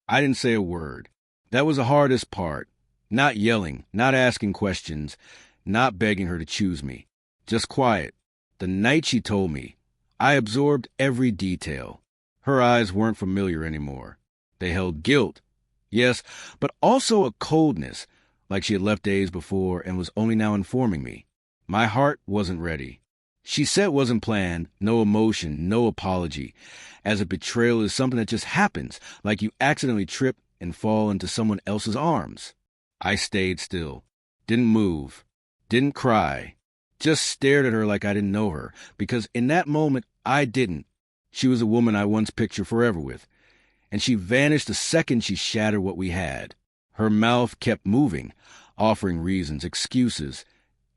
I didn't say a word. That was the hardest part. Not yelling, not asking questions, not begging her to choose me. Just quiet. The night she told me, I absorbed every detail. Her eyes weren't familiar anymore. They held guilt, yes, but also a coldness, like she had left days before and was only now informing me. My heart wasn't ready. She said it wasn't planned, no emotion, no apology, as if betrayal is something that just happens, like you accidentally trip and fall into someone else's arms. I stayed still, didn't move, didn't cry, just stared at her like I didn't know her, because in that moment, I didn't. She was a woman I once pictured forever with, and she vanished the second she shattered what we had. Her mouth kept moving, offering reasons, excuses,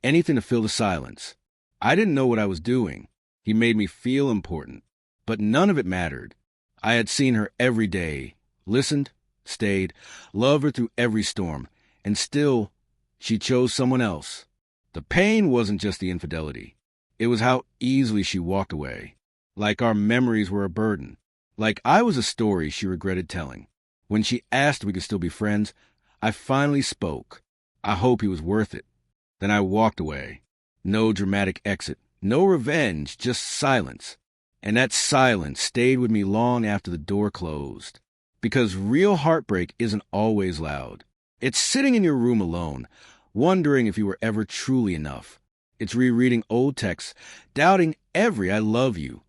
anything to fill the silence. I didn't know what I was doing. He made me feel important, but none of it mattered. I had seen her every day, listened, stayed, loved her through every storm, and still, she chose someone else. The pain wasn't just the infidelity. It was how easily she walked away, like our memories were a burden, like I was a story she regretted telling. When she asked if we could still be friends, I finally spoke. I hope he was worth it. Then I walked away. No dramatic exit, no revenge, just silence. And that silence stayed with me long after the door closed. Because real heartbreak isn't always loud. It's sitting in your room alone, wondering if you were ever truly enough. It's rereading old texts, doubting every I love you.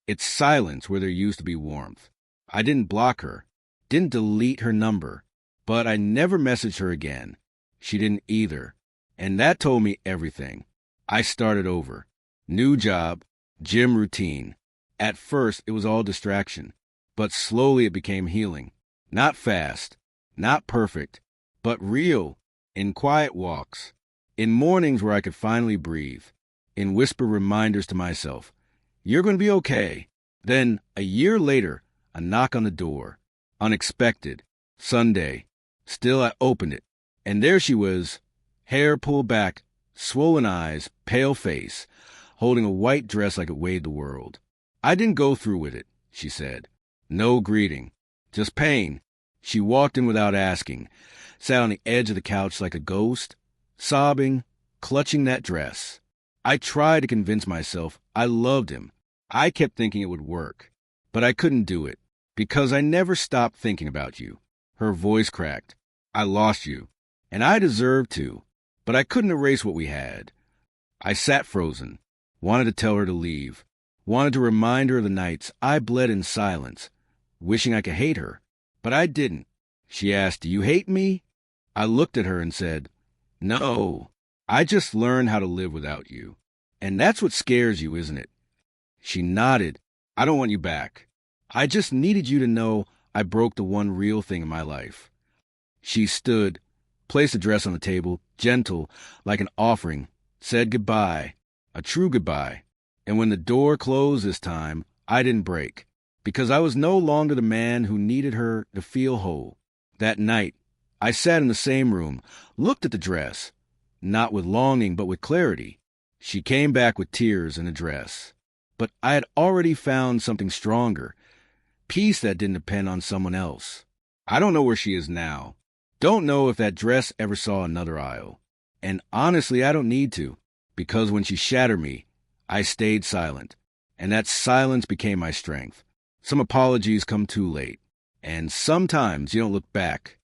It's silence where there used to be warmth. I didn't block her, didn't delete her number, but I never messaged her again. She didn't either. And that told me everything. I started over. New job, gym routine. At first, it was all distraction, but slowly it became healing. Not fast, not perfect, but real, in quiet walks, in mornings where I could finally breathe, in whisper reminders to myself, you're going to be okay. Then, a year later, a knock on the door. Unexpected. Sunday. Still, I opened it, and there she was, hair pulled back, swollen eyes, pale face, holding a white dress like it weighed the world. I didn't go through with it, she said. No greeting. Just pain. She walked in without asking, sat on the edge of the couch like a ghost, sobbing, clutching that dress. I tried to convince myself I loved him. I kept thinking it would work, but I couldn't do it, because I never stopped thinking about you. Her voice cracked. I lost you, and I deserved to, but I couldn't erase what we had. I sat frozen, wanted to tell her to leave, wanted to remind her of the nights I bled in silence, wishing I could hate her, but I didn't. She asked, do you hate me? I looked at her and said, no, I just learned how to live without you. And that's what scares you, isn't it? She nodded. I don't want you back. I just needed you to know I broke the one real thing in my life. She stood, placed the dress on the table, gentle, like an offering, said goodbye, a true goodbye. And when the door closed this time, I didn't break, because I was no longer the man who needed her to feel whole. That night, I sat in the same room, looked at the dress, not with longing but with clarity. She came back with tears and a dress. But I had already found something stronger, peace that didn't depend on someone else. I don't know where she is now. Don't know if that dress ever saw another aisle. And honestly, I don't need to, because when she shattered me, I stayed silent, and that silence became my strength. Some apologies come too late, and sometimes you don't look back.